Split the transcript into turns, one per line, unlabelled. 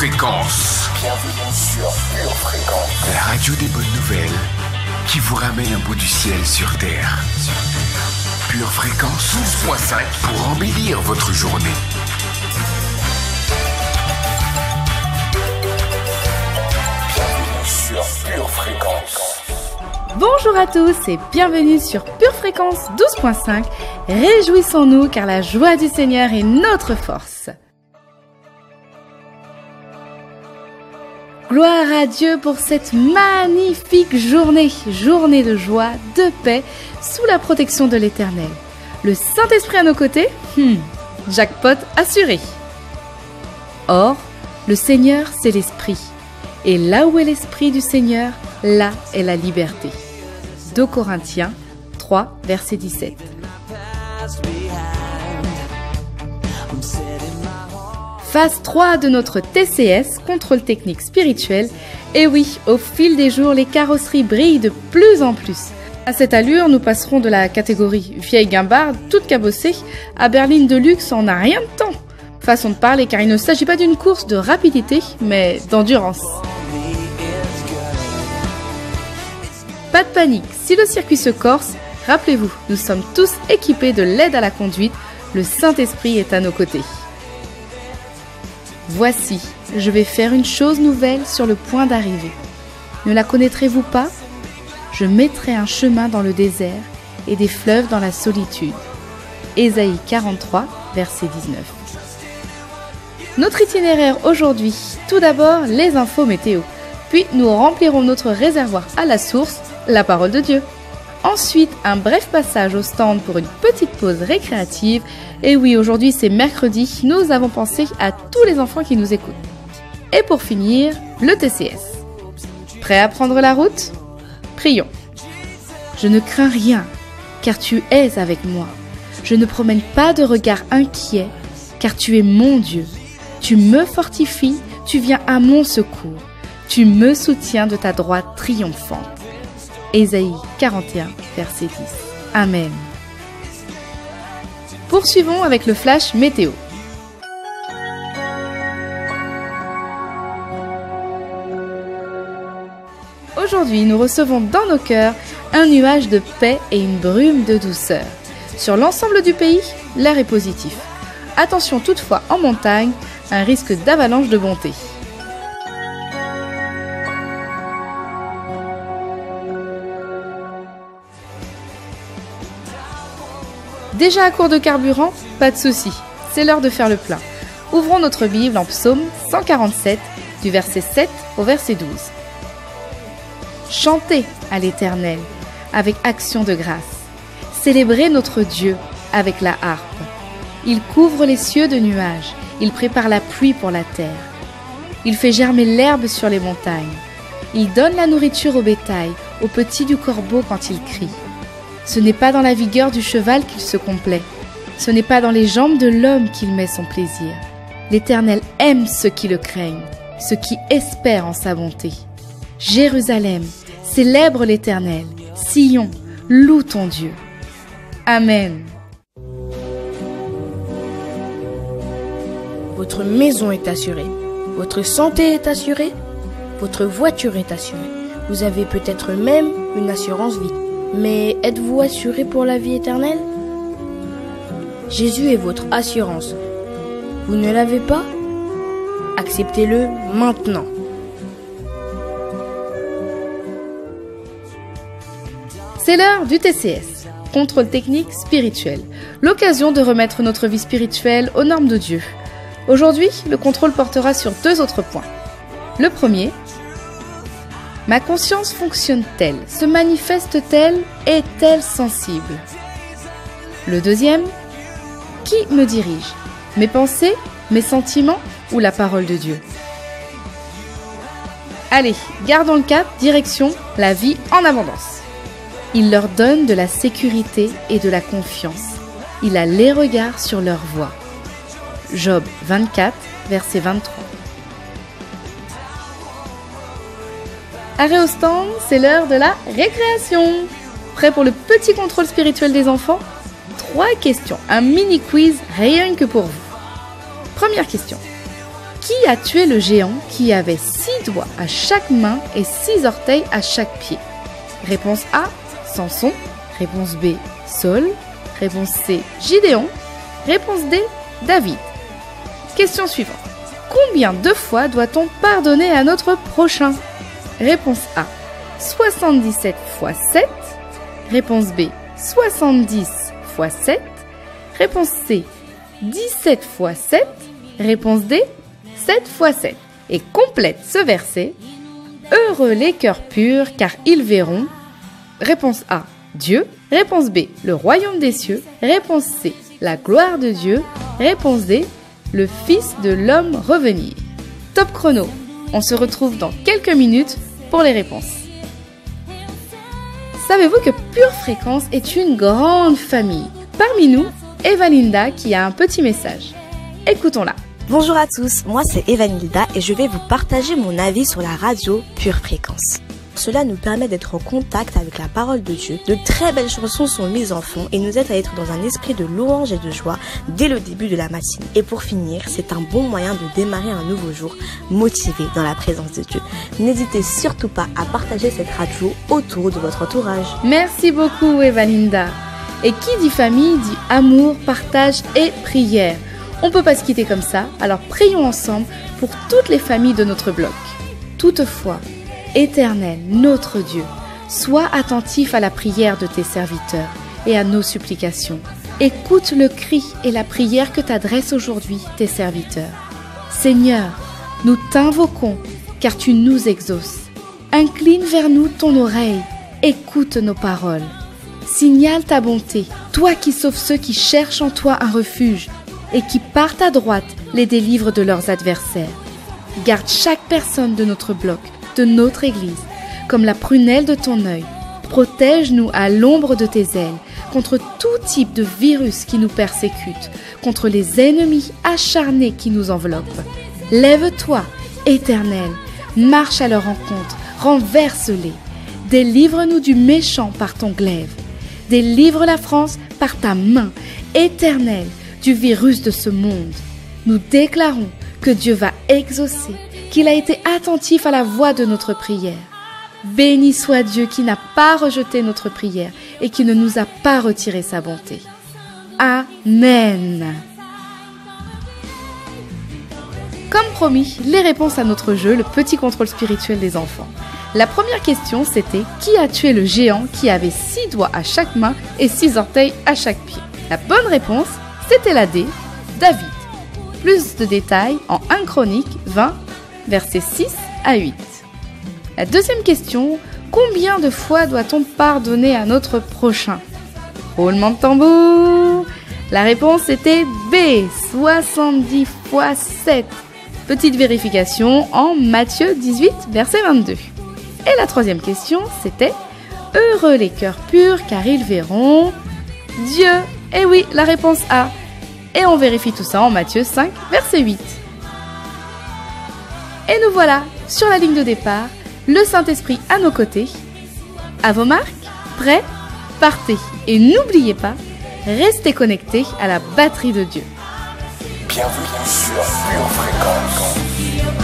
Fréquence.
Bienvenue sur Pure Fréquence.
La radio des bonnes nouvelles qui vous ramène un bout du ciel sur Terre. Pure Fréquence 12.5 pour embellir votre journée.
Bienvenue sur Pure Fréquence.
Bonjour à tous et bienvenue sur Pure Fréquence 12.5. Réjouissons-nous car la joie du Seigneur est notre force. Gloire à Dieu pour cette magnifique journée de joie, de paix, sous la protection de l'Éternel. Le Saint-Esprit à nos côtés, jackpot assuré. Or, le Seigneur, c'est l'Esprit. Et là où est l'Esprit du Seigneur, là est la liberté. 2 Corinthiens 3, verset 17. Phase 3 de notre TCS, contrôle technique spirituel. Et oui, au fil des jours, les carrosseries brillent de plus en plus. À cette allure, nous passerons de la catégorie vieille guimbarde, toute cabossée, à berline de luxe en un rien de temps. Façon de parler, car il ne s'agit pas d'une course de rapidité, mais d'endurance. Pas de panique, si le circuit se corse, rappelez-vous, nous sommes tous équipés de l'aide à la conduite, le Saint-Esprit est à nos côtés. Voici, je vais faire une chose nouvelle sur le point d'arriver. Ne la connaîtrez-vous pas ? Je mettrai un chemin dans le désert et des fleuves dans la solitude. Ésaïe 43, verset 19. Notre itinéraire aujourd'hui, tout d'abord les infos météo. Puis nous remplirons notre réservoir à la source, la parole de Dieu. Ensuite, un bref passage au stand pour une petite pause récréative. Et oui, aujourd'hui c'est mercredi, nous avons pensé à tous les enfants qui nous écoutent. Et pour finir, le TCS. Prêt à prendre la route ? Prions. Je ne crains rien, car tu es avec moi. Je ne promène pas de regard inquiet, car tu es mon Dieu. Tu me fortifies, tu viens à mon secours. Tu me soutiens de ta droite triomphante. Ésaïe 41, verset 10. Amen. Poursuivons avec le flash météo. Aujourd'hui, nous recevons dans nos cœurs un nuage de paix et une brume de douceur. Sur l'ensemble du pays, l'air est positif. Attention toutefois en montagne, un risque d'avalanche de bonté. Déjà à court de carburant ? Pas de souci, c'est l'heure de faire le plein. Ouvrons notre Bible en Psaume 147, du verset 7 au verset 12. Chantez à l'Éternel avec action de grâce. Célébrez notre Dieu avec la harpe. Il couvre les cieux de nuages. Il prépare la pluie pour la terre. Il fait germer l'herbe sur les montagnes. Il donne la nourriture au bétail, aux petits du corbeau quand il crie. Ce n'est pas dans la vigueur du cheval qu'il se complaît. Ce n'est pas dans les jambes de l'homme qu'il met son plaisir. L'Éternel aime ceux qui le craignent, ceux qui espèrent en sa bonté. Jérusalem, célèbre l'Éternel. Sion, loue ton Dieu. Amen.
Votre maison est assurée. Votre santé est assurée. Votre voiture est assurée. Vous avez peut-être même une assurance vie. Mais êtes-vous assuré pour la vie éternelle ? Jésus est votre assurance. Vous ne l'avez pas ? Acceptez-le maintenant.
C'est l'heure du TCS, contrôle technique spirituel. L'occasion de remettre notre vie spirituelle aux normes de Dieu. Aujourd'hui, le contrôle portera sur 2 autres points. Le premier, ma conscience fonctionne-t-elle, se manifeste-t-elle, est-elle sensible ? Le deuxième, qui me dirige ? Mes pensées, mes sentiments ou la parole de Dieu ? Allez, gardons le cap, direction la vie en abondance. Il leur donne de la sécurité et de la confiance. Il a les regards sur leur voie. Job 24, verset 23. Arrêt au stand, c'est l'heure de la récréation. Prêt pour le petit contrôle spirituel des enfants ? 3 questions, un mini quiz rien que pour vous. Première question. Qui a tué le géant qui avait 6 doigts à chaque main et 6 orteils à chaque pied? Réponse A, Samson. Réponse B, Saul. Réponse C, Gideon. Réponse D, David. Question suivante. Combien de fois doit-on pardonner à notre prochain? Réponse A, 77 fois 7. Réponse B, 70 fois 7. Réponse C, 17 fois 7. Réponse D, 7 fois 7. Et complète ce verset. Heureux les cœurs purs, car ils verront. Réponse A, Dieu. Réponse B, le royaume des cieux. Réponse C, la gloire de Dieu. Réponse D, le Fils de l'homme revenir. Top chrono. On se retrouve dans quelques minutes pour les réponses. Savez-vous que Pure Fréquence est une grande famille? Parmi nous, Evalinda qui a un petit message. Écoutons-la.
Bonjour à tous, moi c'est Evanilda et je vais vous partager mon avis sur la radio Pure Fréquence. Cela nous permet d'être en contact avec la parole de Dieu. De très belles chansons sont mises en fond et nous aident à être dans un esprit de louange et de joie dès le début de la matinée. Et pour finir, c'est un bon moyen de démarrer un nouveau jour motivé dans la présence de Dieu. N'hésitez surtout pas à partager cette radio autour de votre entourage.
Merci beaucoup Evalinda. Et qui dit famille dit amour, partage et prière. On ne peut pas se quitter comme ça, alors prions ensemble pour toutes les familles de notre bloc. Toutefois, Éternel, notre Dieu, sois attentif à la prière de tes serviteurs et à nos supplications. Écoute le cri et la prière que t'adressent aujourd'hui tes serviteurs. Seigneur, nous t'invoquons, car tu nous exauces. Incline vers nous ton oreille, écoute nos paroles. Signale ta bonté, toi qui sauves ceux qui cherchent en toi un refuge et qui par ta droite les délivrent de leurs adversaires. Garde chaque personne de notre bloc, de notre Église, comme la prunelle de ton œil. Protège-nous à l'ombre de tes ailes contre tout type de virus qui nous persécute, contre les ennemis acharnés qui nous enveloppent. Lève-toi, Éternel, marche à leur rencontre, renverse-les. Délivre-nous du méchant par ton glaive. Délivre la France par ta main, Éternel, du virus de ce monde. Nous déclarons que Dieu va exaucer, qu'il a été attentif à la voix de notre prière. Béni soit Dieu qui n'a pas rejeté notre prière et qui ne nous a pas retiré sa bonté. Amen. Comme promis, les réponses à notre jeu, le petit contrôle spirituel des enfants. La première question, c'était « Qui a tué le géant qui avait 6 doigts à chaque main et 6 orteils à chaque pied ?» La bonne réponse, c'était la D, David. Plus de détails en 1 Chroniques 20, versets 6 à 8. La deuxième question, combien de fois doit-on pardonner à notre prochain? Roulement de tambour. La réponse était B, 70 fois 7. Petite vérification en Matthieu 18, verset 22. Et la troisième question, c'était heureux les cœurs purs car ils verront Dieu. Et oui, la réponse A. Et on vérifie tout ça en Matthieu 5, verset 8. Et nous voilà sur la ligne de départ, le Saint-Esprit à nos côtés. À vos marques, prêts, partez. Et n'oubliez pas, restez connectés à la batterie de Dieu.
Bienvenue sur Pure Fréquence.